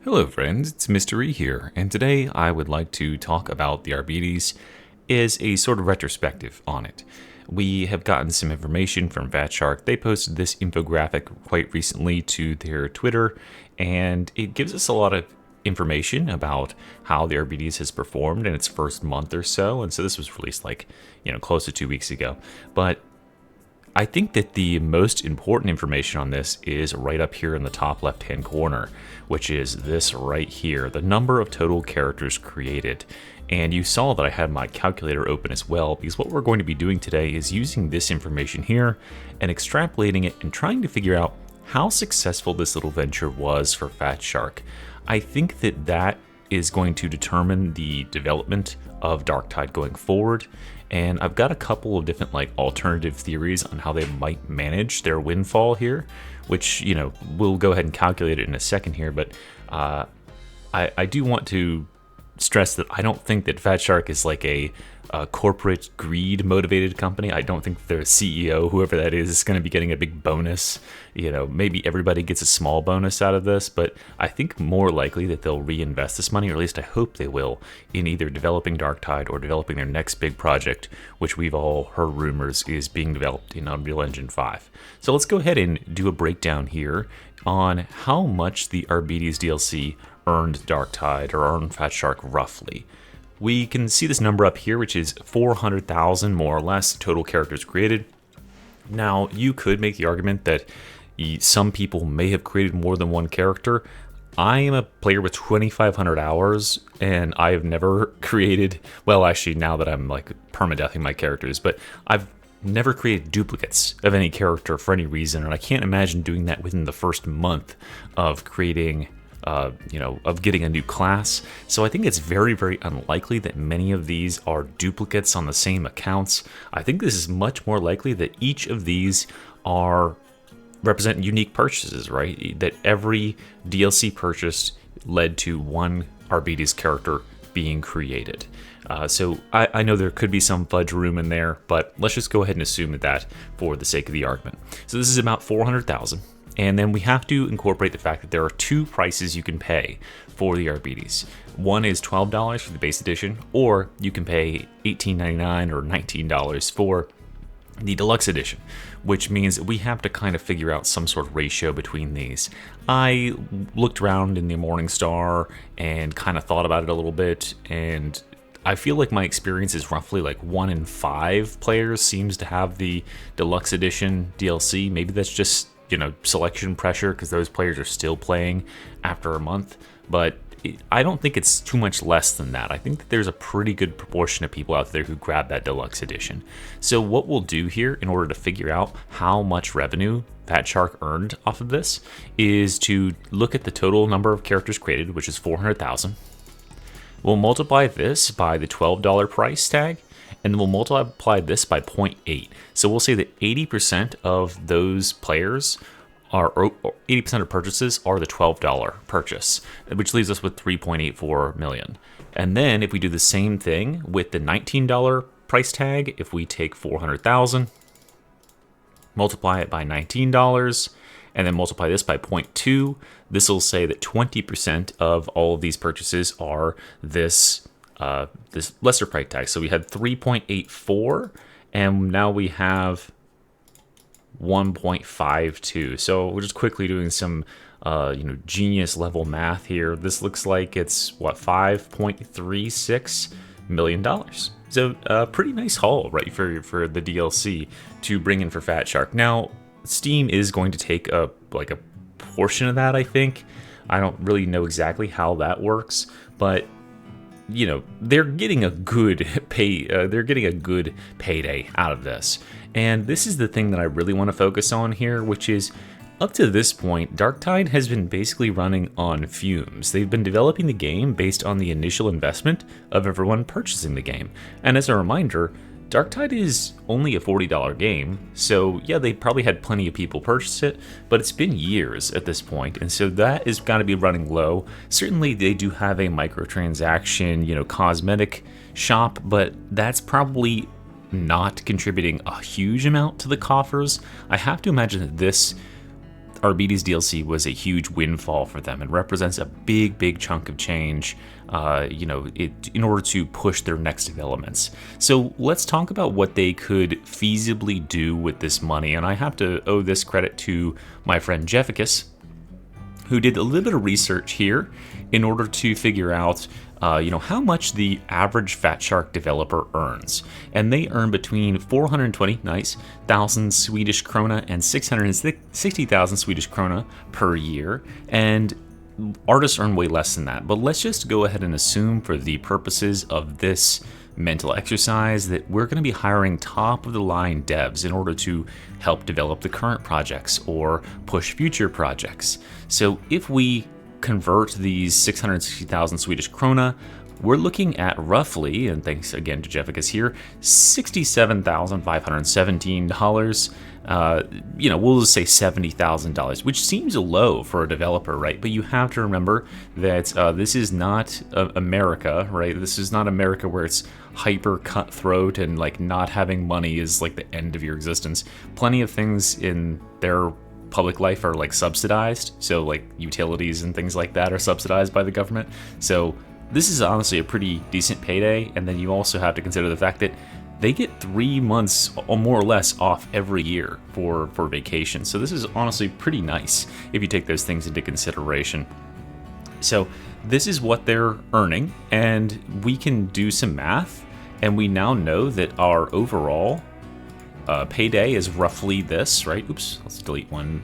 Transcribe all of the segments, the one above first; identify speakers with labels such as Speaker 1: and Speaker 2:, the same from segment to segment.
Speaker 1: Hello friends, it's Mystery here, and today I would like to talk about the Arbides as a sort of retrospective on it. We have gotten some information from Fatshark. They posted this infographic quite recently to their Twitter, and it gives us a lot of information about how the Arbides has performed in its first month or so, and so this was released close to 2 weeks ago. But I think that the most important information on this is right up here in the top left-hand corner, which is this right here, the number of total characters created. And you saw that I had my calculator open as well, because what we're going to be doing today is using this information here and extrapolating it and trying to figure out how successful this little venture was for Fatshark. I think that that is going to determine the development of Darktide going forward. And I've got a couple of different alternative theories on how they might manage their windfall here, which, we'll go ahead and calculate it in a second here. But I do want to stress that I don't think that Fatshark is like a corporate greed motivated company. I don't think their CEO, whoever that is going to be getting a big bonus. Maybe everybody gets a small bonus out of this, but I think more likely that they'll reinvest this money, or at least I hope they will, in either developing Darktide or developing their next big project, which we've all heard rumors is being developed in Unreal Engine 5. So let's go ahead and do a breakdown here on how much the Arbidies DLC earned Darktide, or earned Fatshark roughly. We can see this number up here, which is 400,000 more or less total characters created. Now, you could make the argument that some people may have created more than one character. I am a player with 2,500 hours, and I have never created, well, actually, now that I'm permadeathing my characters, but I've never created duplicates of any character for any reason, and I can't imagine doing that within the first month of creating of getting a new class. So I think it's very, very unlikely that many of these are duplicates on the same accounts. I think this is much more likely that each of these represent unique purchases, right? That every DLC purchase led to one Arbidies character being created. So I know there could be some fudge room in there, but let's just go ahead and assume that for the sake of the argument. So this is about 400,000. And then we have to incorporate the fact that there are two prices you can pay for the Arbidies. One is $12 for the base edition, or you can pay $18.99 or $19 for the deluxe edition, which means we have to kind of figure out some sort of ratio between these. I looked around in the Morningstar and kind of thought about it a little bit, and I feel like my experience is roughly 1 in 5 players seems to have the deluxe edition DLC. Maybe that's just selection pressure because those players are still playing after a month, but I don't think it's too much less than that. I think that there's a pretty good proportion of people out there who grab that deluxe edition. So what we'll do here in order to figure out how much revenue Fatshark earned off of this is to look at the total number of characters created, which is 400,000. We'll multiply this by the $12 price tag, and then we'll multiply this by 0.8. So we'll say that 80% of those players are, or 80% of purchases are the $12 purchase, which leaves us with 3.84 million. And then if we do the same thing with the $19 price tag, if we take 400,000, multiply it by $19, and then multiply this by 0.2, this will say that 20% of all of these purchases are this lesser price tag. So we had 3.84, and now we have 1.52. So we're just quickly doing some genius level math here. This looks like it's $5.36 million. So a pretty nice haul, right, for the DLC to bring in for Fatshark. Now Steam is going to take a portion of that, I think. I don't really know exactly how that works, but they're getting a good payday out of this. And this is the thing that I really want to focus on here, which is up to this point, Darktide has been basically running on fumes. They've been developing the game based on the initial investment of everyone purchasing the game. And as a reminder, Darktide is only a $40 game, so yeah, they probably had plenty of people purchase it, but it's been years at this point, and so that is got to be running low. Certainly they do have a microtransaction, cosmetic shop, but that's probably not contributing a huge amount to the coffers. I have to imagine that this Arbidies DLC was a huge windfall for them and represents a big chunk of change, in order to push their next developments. So let's talk about what they could feasibly do with this money. And I have to owe this credit to my friend Jefficus, who did a little bit of research here in order to figure out how much the average Fatshark developer earns. And they earn between 420,000 Swedish krona and 660,000 Swedish krona per year. And artists earn way less than that. But let's just go ahead and assume, for the purposes of this mental exercise, that we're going to be hiring top-of-the-line devs in order to help develop the current projects or push future projects. So if we convert these 660,000 Swedish krona, we're looking at roughly, and thanks again to Jefficus here, $67,517. We'll just say $70,000, which seems low for a developer, right? But you have to remember that this is not America, right? This is not America where it's hyper cutthroat and like not having money is like the end of your existence. Plenty of things in their public life are like subsidized, so like utilities and things like that are subsidized by the government. So this is honestly a pretty decent payday, and then you also have to consider the fact that they get 3 months or more or less off every year for vacation. So this is honestly pretty nice if you take those things into consideration. So this is what they're earning, and we can do some math, and we now know that our overall payday is roughly this, right? Oops, let's delete 10.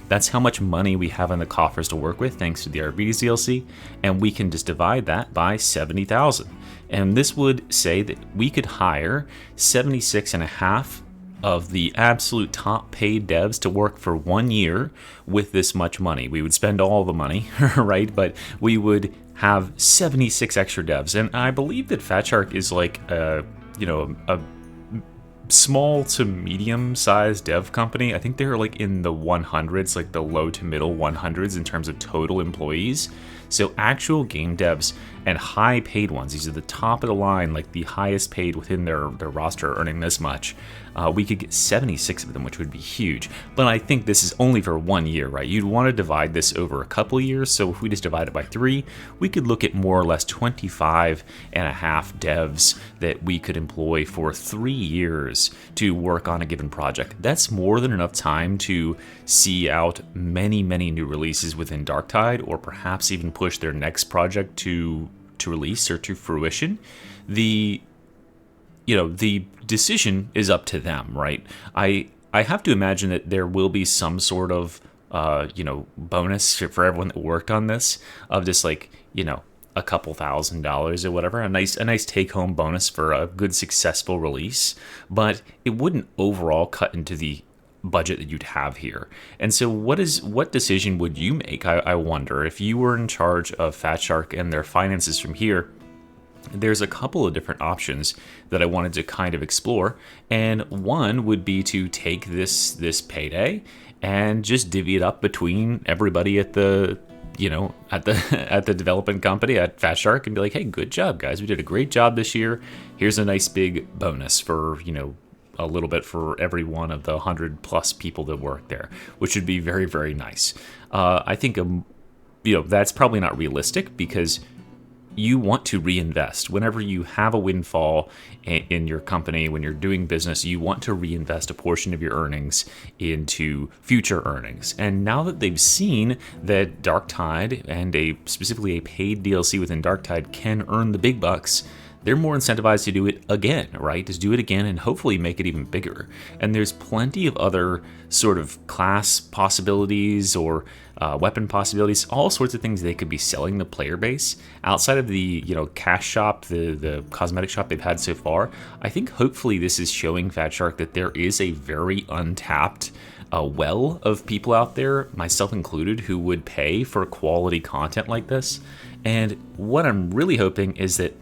Speaker 1: That's how much money we have in the coffers to work with thanks to the Arbidies DLC, and we can just divide that by 70,000. And this would say that we could hire 76.5 of the absolute top paid devs to work for 1 year with this much money. We would spend all the money, right? But we would have 76 extra devs. And I believe that Fatshark is like a small to medium sized dev company. I think they're like in the 100s, like the low to middle 100s in terms of total employees. So actual game devs and high paid ones, these are the top of the line, like the highest paid within their roster, earning this much. We could get 76 of them, which would be huge. But I think this is only for 1 year, right? You'd want to divide this over a couple of years. So if we just divide it by 3, we could look at more or less 25 and a half devs that we could employ for 3 years to work on a given project. That's more than enough time to see out many new releases within Darktide, or perhaps even push their next project to release or to fruition. The decision is up to them, right? I have to imagine that there will be some sort of bonus for everyone that worked on this, of just like a couple $1,000s or whatever, a nice take-home bonus for a good successful release. But it wouldn't overall cut into the budget that you'd have here. And so what decision would you make? I wonder, if you were in charge of Fatshark and their finances from here. There's a couple of different options that I wanted to kind of explore, and one would be to take this payday and just divvy it up between everybody at the at the development company at Fatshark, and be like, hey, good job guys, we did a great job this year. Here's a nice big bonus for a little bit for every one of the 100+ people that work there, which would be very nice. I think that's probably not realistic, because you want to reinvest. Whenever you have a windfall in your company, when you're doing business, you want to reinvest a portion of your earnings into future earnings. And now that they've seen that Darktide, and specifically a paid DLC within Darktide, can earn the big bucks, they're more incentivized to do it again, right? Just do it again and hopefully make it even bigger. And there's plenty of other sort of class possibilities or weapon possibilities, all sorts of things they could be selling the player base outside of the cash shop, the cosmetic shop they've had so far. I think hopefully this is showing Fatshark that there is a very untapped well of people out there, myself included, who would pay for quality content like this. And what I'm really hoping is that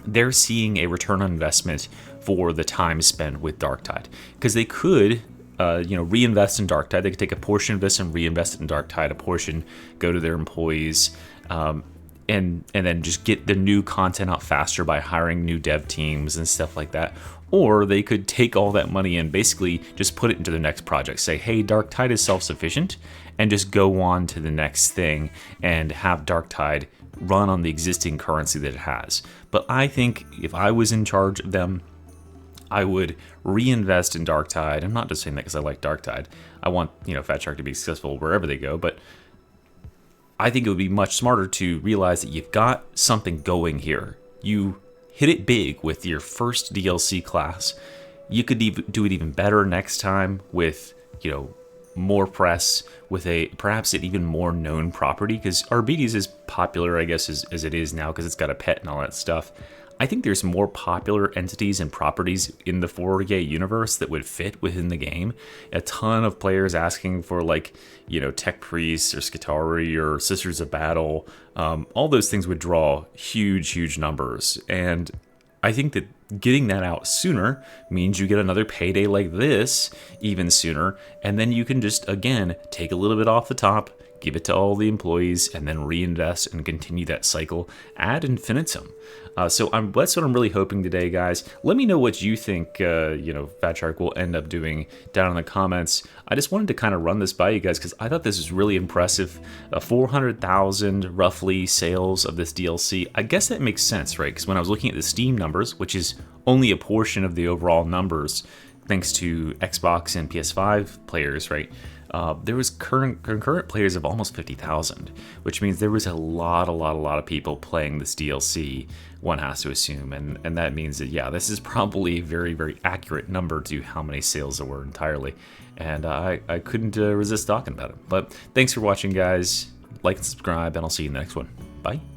Speaker 1: they're seeing a return on investment for the time spent with Darktide, because they could reinvest in Darktide. They could take a portion of this and reinvest it in Darktide, a portion go to their employees, and then just get the new content out faster by hiring new dev teams and stuff like that. Or they could take all that money and basically just put it into their next project. Say, hey, Darktide is self-sufficient, and just go on to the next thing and have Darktide run on the existing currency that it has. But I think if I was in charge of them, I would reinvest in Darktide. I'm not just saying that because I like Darktide. I want, Fatshark to be successful wherever they go, but I think it would be much smarter to realize that you've got something going here. You hit it big with your first DLC class. You could do it even better next time with, more press, with perhaps an even more known property, because Arbides is popular, I guess, as it is now, because it's got a pet and all that stuff. I think there's more popular entities and properties in the 4K universe that would fit within the game. A ton of players asking for, Tech Priests or Skitarii or Sisters of Battle. All those things would draw huge numbers. And I think that getting that out sooner means you get another payday like this even sooner. And then you can just, again, take a little bit off the top, give it to all the employees, and then reinvest and continue that cycle ad infinitum. So that's what I'm really hoping today, guys. Let me know what you think, Fatshark will end up doing down in the comments. I just wanted to kind of run this by you guys because I thought this was really impressive. 400,000 roughly sales of this DLC. I guess that makes sense, right? Because when I was looking at the Steam numbers, which is only a portion of the overall numbers, thanks to Xbox and PS5 players, right? There was concurrent players of almost 50,000, which means there was a lot of people playing this DLC, one has to assume, and that means that, yeah, this is probably a very accurate number to how many sales there were entirely, and I couldn't resist talking about it. But thanks for watching, guys. Like and subscribe, and I'll see you in the next one. Bye.